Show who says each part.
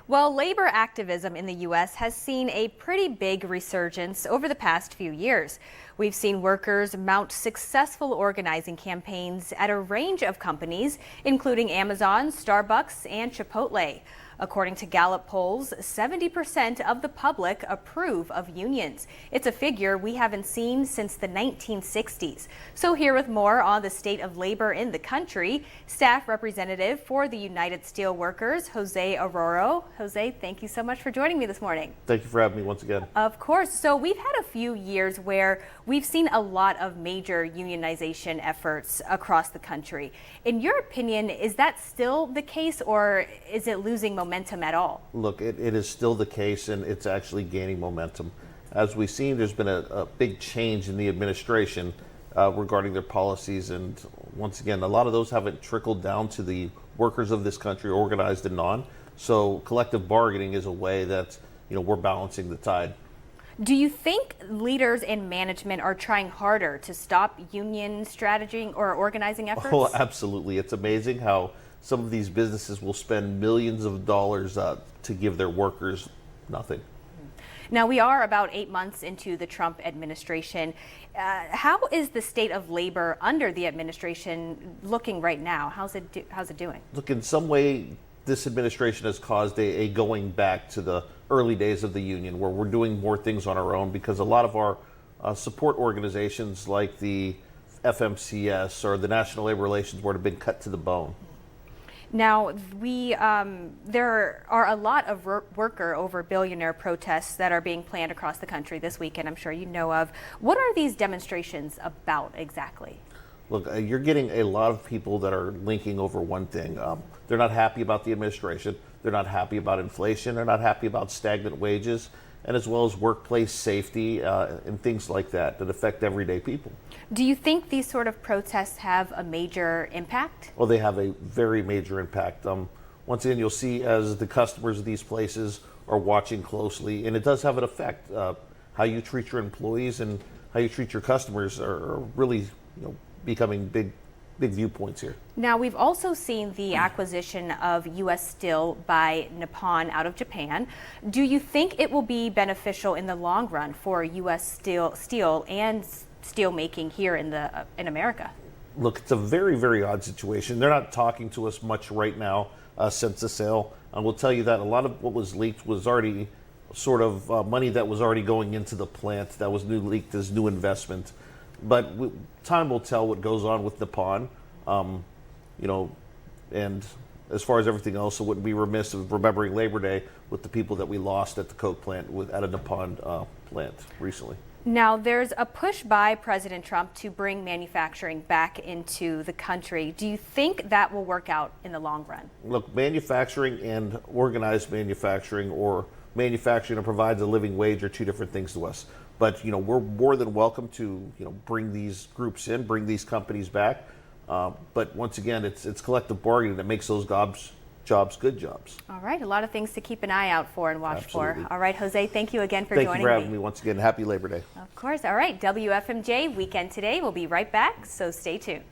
Speaker 1: Well, labor activism in the U.S. has seen a pretty big resurgence over the past few years. We've seen workers mount successful organizing campaigns at a range of companies, including Amazon, Starbucks, and Chipotle. According to Gallup polls, 70% of the public approve of unions. It's a figure we haven't seen since the 1960s. So here with more on the state of labor in the country, staff representative for the United Steelworkers, Jose Arroyo. Jose, thank you so much for joining me this morning.
Speaker 2: Thank you for having me once again.
Speaker 1: Of course. So we've had a few years where we've seen a lot of major unionization efforts across the country. In your opinion, is that still the case, or is it losing momentum at all?
Speaker 2: Look, it is still the case, and it's actually gaining momentum. As we've seen, there's been a big change in the administration regarding their policies, and once again, a lot of those haven't trickled down to the workers of this country, organized and non. So collective bargaining is a way that we're balancing the tide.
Speaker 1: Do you think leaders in management are trying harder to stop union strategy or organizing efforts?
Speaker 2: Oh, absolutely. It's amazing how some of these businesses will spend millions of dollars to give their workers nothing.
Speaker 1: Now, we are about 8 months into the Trump administration. How is the state of labor under the administration looking right now? How's it doing?
Speaker 2: Look, in some way, this administration has caused a going back to the early days of the union, where we're doing more things on our own because a lot of our support organizations like the FMCS or the National Labor Relations Board have been cut to the bone.
Speaker 1: Now, there are a lot of worker over billionaire protests that are being planned across the country this weekend, I'm sure you know of. What are these demonstrations about exactly?
Speaker 2: Look, you're getting a lot of people that are linking over one thing. They're not happy about the administration. They're not happy about inflation. They're not happy about stagnant wages, and as well as workplace safety and things like that affect everyday people.
Speaker 1: Do you think these sort of protests have a major impact?
Speaker 2: Well, they have a very major impact. Once again, you'll see as the customers of these places are watching closely, and it does have an effect. How you treat your employees and how you treat your customers are really becoming big viewpoints here.
Speaker 1: Now, we've also seen the acquisition of U.S. Steel by Nippon out of Japan. Do you think it will be beneficial in the long run for U.S. steel and steel making here in America?
Speaker 2: Look, it's a very, very odd situation. They're not talking to us much right now since the sale. I will tell you that a lot of what was leaked was already sort of money that was already going into the plant that was leaked as new investment. But time will tell what goes on with Nippon, and as far as everything else, it wouldn't be remiss of remembering Labor Day with the people that we lost at the Coke plant at a Nippon plant recently.
Speaker 1: Now, there's a push by President Trump to bring manufacturing back into the country. Do you think that will work out in the long run?
Speaker 2: Look, manufacturing and organized manufacturing, or manufacturing that provides a living wage, are two different things to us. But we're more than welcome to bring these groups in, bring these companies back. But once again, it's collective bargaining that makes those jobs good jobs.
Speaker 1: All right, a lot of things to keep an eye out for and watch
Speaker 2: Absolutely.
Speaker 1: for. All right, Jose, thank you again for joining me.
Speaker 2: Thank you for having me once again. Happy Labor Day.
Speaker 1: Of course. All right, WFMJ Weekend Today. We'll be right back, so stay tuned.